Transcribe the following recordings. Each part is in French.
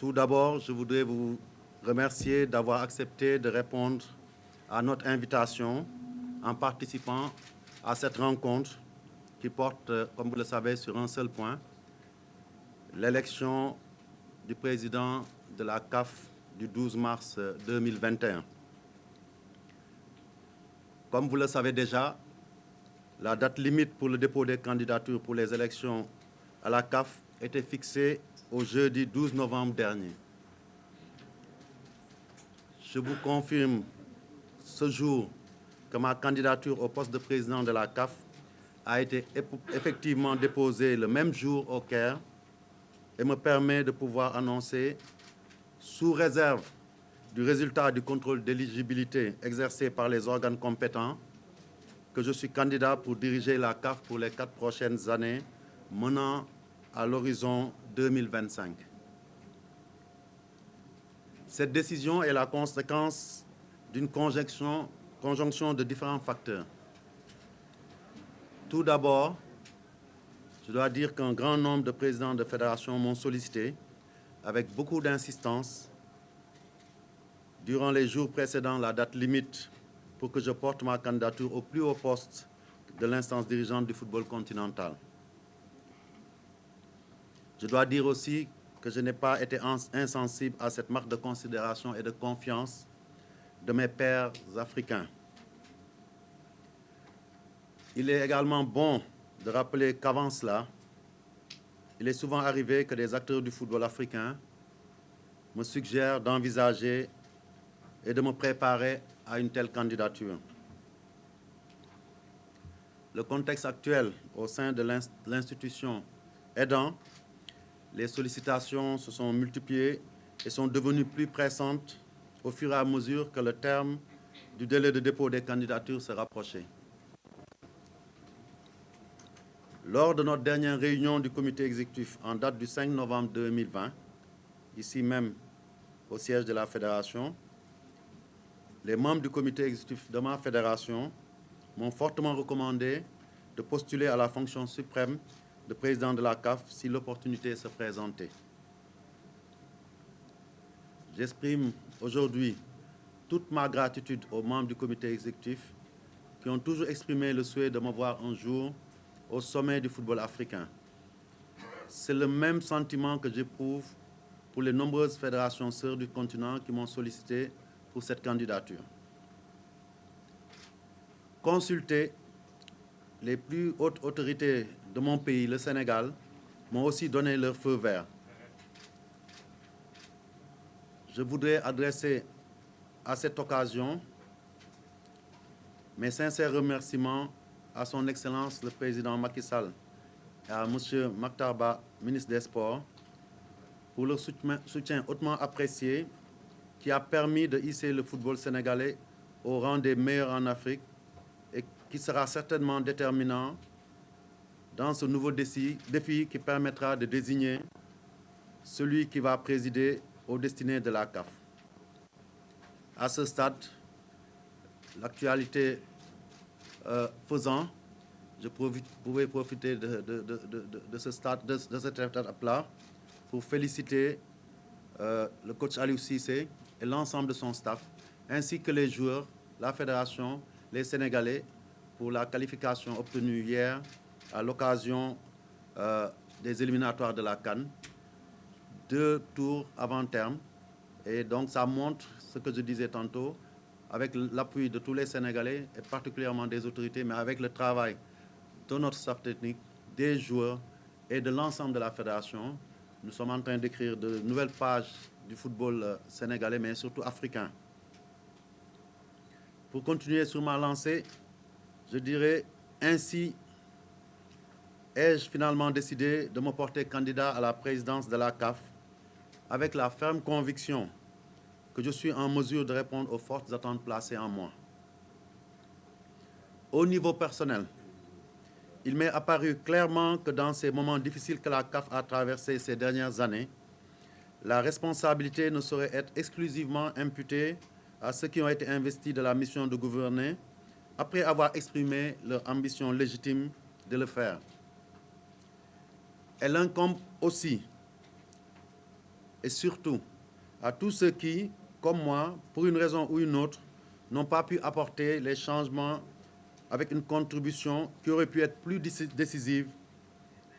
Tout d'abord, je voudrais vous remercier d'avoir accepté de répondre à notre invitation en participant à cette rencontre qui porte, comme vous le savez, sur un seul point, l'élection du président de la CAF du 12 mars 2021. Comme vous le savez déjà, la date limite pour le dépôt des candidatures pour les élections à la CAF était fixée au jeudi 12 novembre dernier. Je vous confirme ce jour que ma candidature au poste de président de la CAF a été effectivement déposée le même jour au Caire et me permet de pouvoir annoncer, sous réserve du résultat du contrôle d'éligibilité exercé par les organes compétents, que je suis candidat pour diriger la CAF pour les 4 prochaines années, menant à l'horizon 2025. Cette décision est la conséquence d'une conjonction de différents facteurs. Tout d'abord, je dois dire qu'un grand nombre de présidents de fédérations m'ont sollicité avec beaucoup d'insistance durant les jours précédant la date limite pour que je porte ma candidature au plus haut poste de l'instance dirigeante du football continental. Je dois dire aussi que je n'ai pas été insensible à cette marque de considération et de confiance de mes pairs africains. Il est également bon de rappeler qu'avant cela, il est souvent arrivé que des acteurs du football africain me suggèrent d'envisager et de me préparer à une telle candidature. Le contexte actuel au sein de l'institution aidant, les sollicitations se sont multipliées et sont devenues plus pressantes au fur et à mesure que le terme du délai de dépôt des candidatures se rapprochait. Lors de notre dernière réunion du comité exécutif en date du 5 novembre 2020, ici même au siège de la fédération, les membres du comité exécutif de ma fédération m'ont fortement recommandé de postuler à la fonction suprême de président de la CAF si l'opportunité se présentait. J'exprime aujourd'hui toute ma gratitude aux membres du comité exécutif qui ont toujours exprimé le souhait de me voir un jour au sommet du football africain. C'est le même sentiment que j'éprouve pour les nombreuses fédérations sœurs du continent qui m'ont sollicité pour cette candidature. Consulter les plus hautes autorités de mon pays, le Sénégal, m'ont aussi donné leur feu vert. Je voudrais adresser à cette occasion mes sincères remerciements à son Excellence le Président Macky Sall et à M. Makhtar Ba, ministre des Sports, pour leur soutien hautement apprécié qui a permis de hisser le football sénégalais au rang des meilleurs en Afrique et qui sera certainement déterminant dans ce nouveau défi qui permettra de désigner celui qui va présider aux destinées de la CAF. À ce stade, l'actualité faisant, je pouvais profiter de cette étape-là pour féliciter le coach Aliou Cissé et l'ensemble de son staff, ainsi que les joueurs, la fédération, les Sénégalais, pour la qualification obtenue hier à l'occasion des éliminatoires de la CAN, 2 tours avant terme. Et donc ça montre ce que je disais tantôt, avec l'appui de tous les Sénégalais, et particulièrement des autorités, mais avec le travail de notre staff technique, des joueurs et de l'ensemble de la fédération, nous sommes en train d'écrire de nouvelles pages du football sénégalais, mais surtout africain. Pour continuer sur ma lancée, je dirais ainsi ai-je finalement décidé de me porter candidat à la présidence de la CAF avec la ferme conviction que je suis en mesure de répondre aux fortes attentes placées en moi. Au niveau personnel, il m'est apparu clairement que dans ces moments difficiles que la CAF a traversés ces dernières années, la responsabilité ne saurait être exclusivement imputée à ceux qui ont été investis de la mission de gouverner après avoir exprimé leur ambition légitime de le faire. Elle incombe aussi et surtout à tous ceux qui, comme moi, pour une raison ou une autre, n'ont pas pu apporter les changements avec une contribution qui aurait pu être plus décisive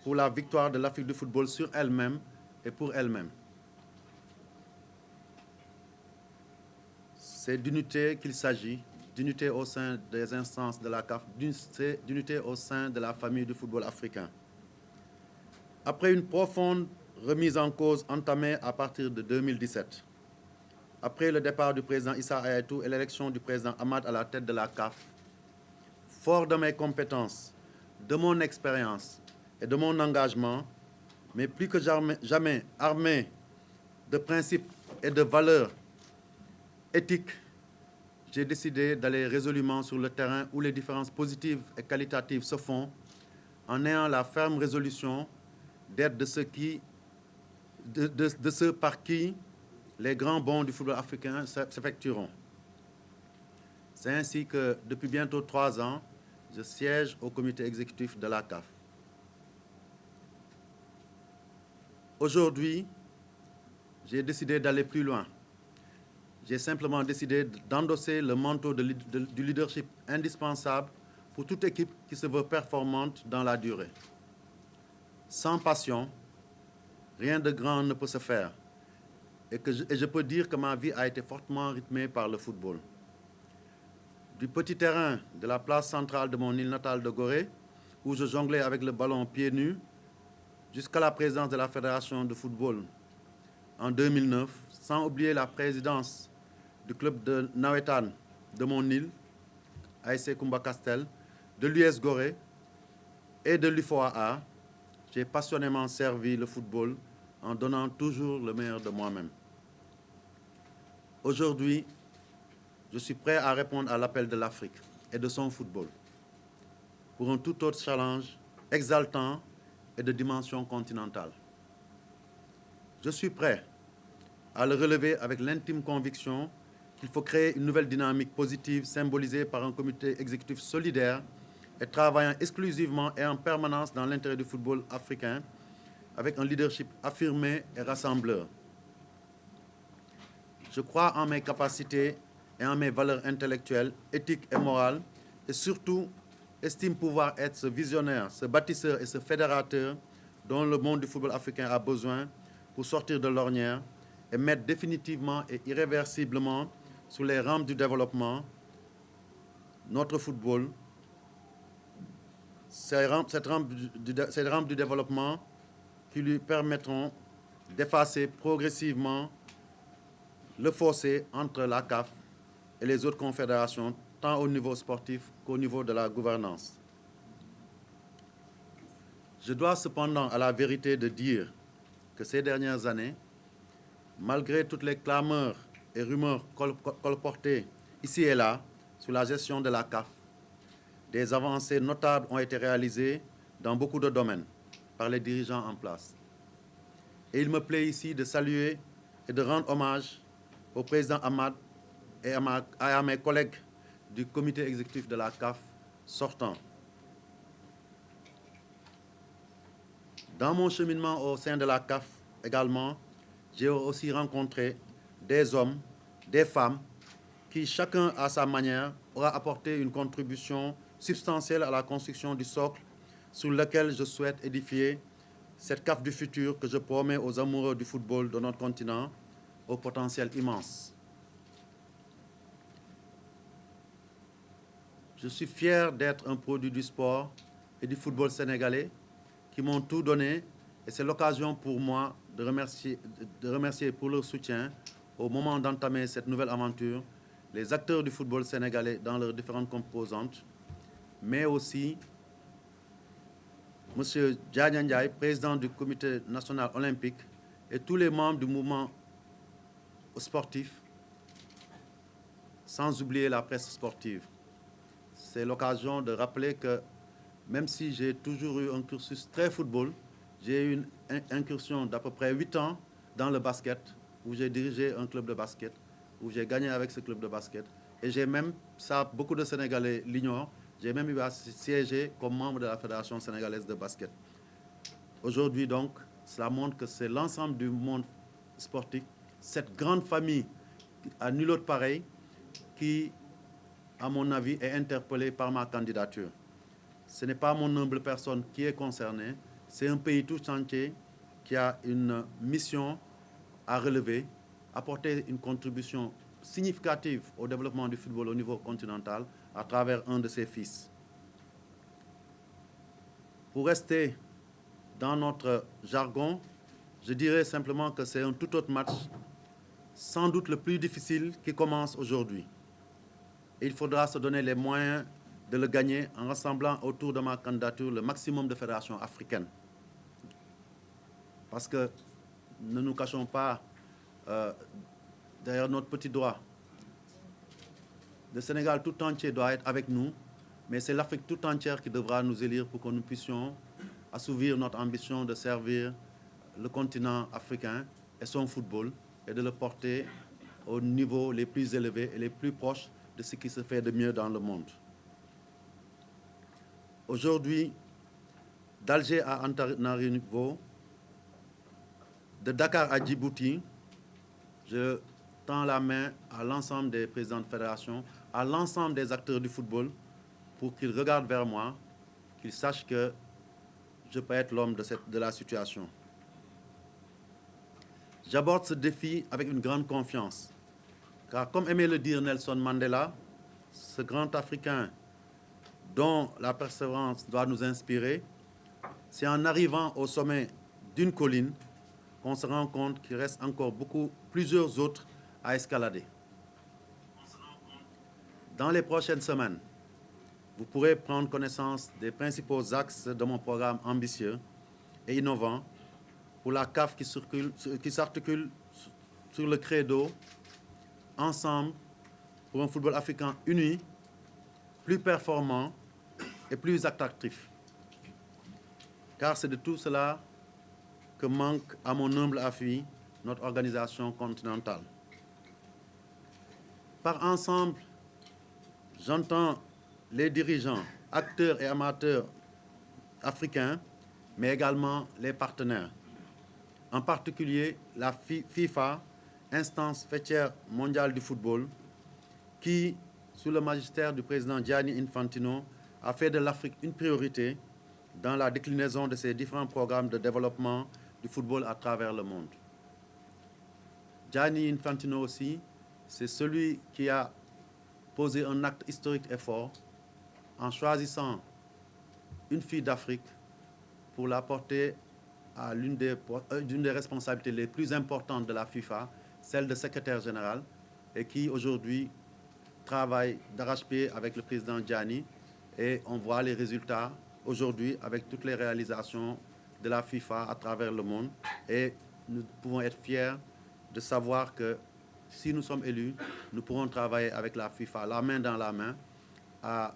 pour la victoire de l'Afrique du football sur elle-même et pour elle-même. C'est d'unité qu'il s'agit, d'unité au sein des instances de la CAF, d'unité au sein de la famille du football africain. Après une profonde remise en cause entamée à partir de 2017, après le départ du président Issa Hayatou et l'élection du président Ahmad à la tête de la CAF, fort de mes compétences, de mon expérience et de mon engagement, mais plus que jamais armé de principes et de valeurs éthiques, j'ai décidé d'aller résolument sur le terrain où les différences positives et qualitatives se font, en ayant la ferme résolution d'être de ceux par qui les grands bonds du football africain s'effectueront. C'est ainsi que, depuis bientôt 3 ans, je siège au comité exécutif de la CAF. Aujourd'hui, j'ai décidé d'aller plus loin. J'ai simplement décidé d'endosser le manteau du leadership indispensable pour toute équipe qui se veut performante dans la durée. Sans passion, rien de grand ne peut se faire. Et je peux dire que ma vie a été fortement rythmée par le football. Du petit terrain de la place centrale de mon île natale de Gorée, où je jonglais avec le ballon pieds nus, jusqu'à la présidence de la Fédération de football en 2009, sans oublier la présidence du club de Nawetan de mon île, ASC Kumba Castel, de l'US Gorée et de l'UFOAA, j'ai passionnément servi le football en donnant toujours le meilleur de moi-même. Aujourd'hui, je suis prêt à répondre à l'appel de l'Afrique et de son football pour un tout autre challenge exaltant et de dimension continentale. Je suis prêt à le relever avec l'intime conviction qu'il faut créer une nouvelle dynamique positive symbolisée par un comité exécutif solidaire et travaillant exclusivement et en permanence dans l'intérêt du football africain avec un leadership affirmé et rassembleur. Je crois en mes capacités et en mes valeurs intellectuelles, éthiques et morales, et surtout estime pouvoir être ce visionnaire, ce bâtisseur et ce fédérateur dont le monde du football africain a besoin pour sortir de l'ornière et mettre définitivement et irréversiblement sur les rampes du développement notre football, ces rampes du développement qui lui permettront d'effacer progressivement le fossé entre la CAF et les autres confédérations, tant au niveau sportif qu'au niveau de la gouvernance. Je dois cependant à la vérité de dire que ces dernières années, malgré toutes les clameurs et rumeurs colportées ici et là sur la gestion de la CAF, des avancées notables ont été réalisées dans beaucoup de domaines par les dirigeants en place. Et il me plaît ici de saluer et de rendre hommage au président Ahmad et à mes collègues du comité exécutif de la CAF sortant. Dans mon cheminement au sein de la CAF également, j'ai aussi rencontré des hommes, des femmes, qui chacun à sa manière aura apporté une contribution substantielle à la construction du socle sur lequel je souhaite édifier cette CAF du futur que je promets aux amoureux du football de notre continent au potentiel immense. Je suis fier d'être un produit du sport et du football sénégalais qui m'ont tout donné et c'est l'occasion pour moi de remercier pour leur soutien au moment d'entamer cette nouvelle aventure les acteurs du football sénégalais dans leurs différentes composantes, mais aussi M. Diagne Ndiaye, président du comité national olympique, et tous les membres du mouvement sportif, sans oublier la presse sportive. C'est l'occasion de rappeler que même si j'ai toujours eu un cursus très football, j'ai eu une incursion d'à peu près 8 ans dans le basket, où j'ai dirigé un club de basket, où j'ai gagné avec ce club de basket. Et j'ai même, ça beaucoup de Sénégalais l'ignorent, j'ai même eu à siéger comme membre de la Fédération sénégalaise de basket. Aujourd'hui donc, cela montre que c'est l'ensemble du monde sportive, cette grande famille à nul autre pareil, qui, à mon avis, est interpellée par ma candidature. Ce n'est pas mon humble personne qui est concernée, c'est un pays tout entier qui a une mission à relever, apporter une contribution significative au développement du football au niveau continental à travers un de ses fils. Pour rester dans notre jargon, je dirais simplement que c'est un tout autre match, sans doute le plus difficile, qui commence aujourd'hui. Il faudra se donner les moyens de le gagner en rassemblant autour de ma candidature le maximum de fédérations africaines. Parce que ne nous cachons pas derrière notre petit doigt. Le Sénégal tout entier doit être avec nous, mais c'est l'Afrique tout entière qui devra nous élire pour que nous puissions assouvir notre ambition de servir le continent africain et son football et de le porter au niveau les plus élevés et les plus proches de ce qui se fait de mieux dans le monde. Aujourd'hui, d'Alger à Antananarivo, de Dakar à Djibouti, je tends la main à l'ensemble des présidents de fédération, à l'ensemble des acteurs du football, pour qu'ils regardent vers moi, qu'ils sachent que je peux être l'homme de la situation. J'aborde ce défi avec une grande confiance, car comme aimait le dire Nelson Mandela, ce grand Africain dont la persévérance doit nous inspirer, c'est en arrivant au sommet d'une colline qu'on se rend compte qu'il reste encore plusieurs autres à escalader. Dans les prochaines semaines, vous pourrez prendre connaissance des principaux axes de mon programme ambitieux et innovant pour la CAF qui s'articule sur le credo « Ensemble pour un football africain uni, plus performant et plus attractif ». Car c'est de tout cela que manque, à mon humble avis, notre organisation continentale. Par ensemble, j'entends les dirigeants, acteurs et amateurs africains, mais également les partenaires. En particulier la FIFA, instance fêtière mondiale du football, qui, sous le magistère du président Gianni Infantino, a fait de l'Afrique une priorité dans la déclinaison de ses différents programmes de développement du football à travers le monde. Gianni Infantino aussi, c'est celui qui a posé un acte historique et fort en choisissant une fille d'Afrique pour la porter à l'une des responsabilités les plus importantes de la FIFA, celle de secrétaire général, et qui aujourd'hui travaille d'arrache-pied avec le président Gianni, et on voit les résultats aujourd'hui avec toutes les réalisations de la FIFA à travers le monde, et nous pouvons être fiers de savoir que si nous sommes élus, nous pourrons travailler avec la FIFA, la main dans la main, à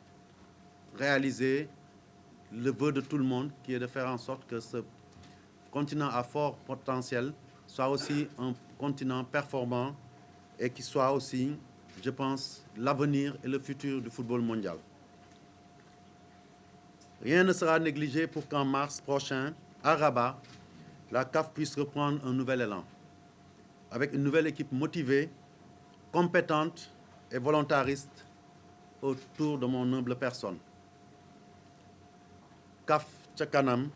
réaliser le vœu de tout le monde, qui est de faire en sorte que ce continent à fort potentiel soit aussi un continent performant et qui soit aussi, je pense, l'avenir et le futur du football mondial. Rien ne sera négligé pour qu'en mars prochain, à Rabat, la CAF puisse reprendre un nouvel élan, avec une nouvelle équipe motivée, compétente et volontariste autour de mon humble personne. CAF Tchakanam,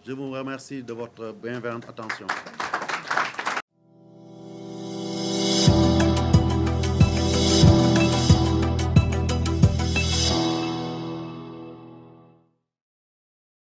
je vous remercie de votre bienveillante attention.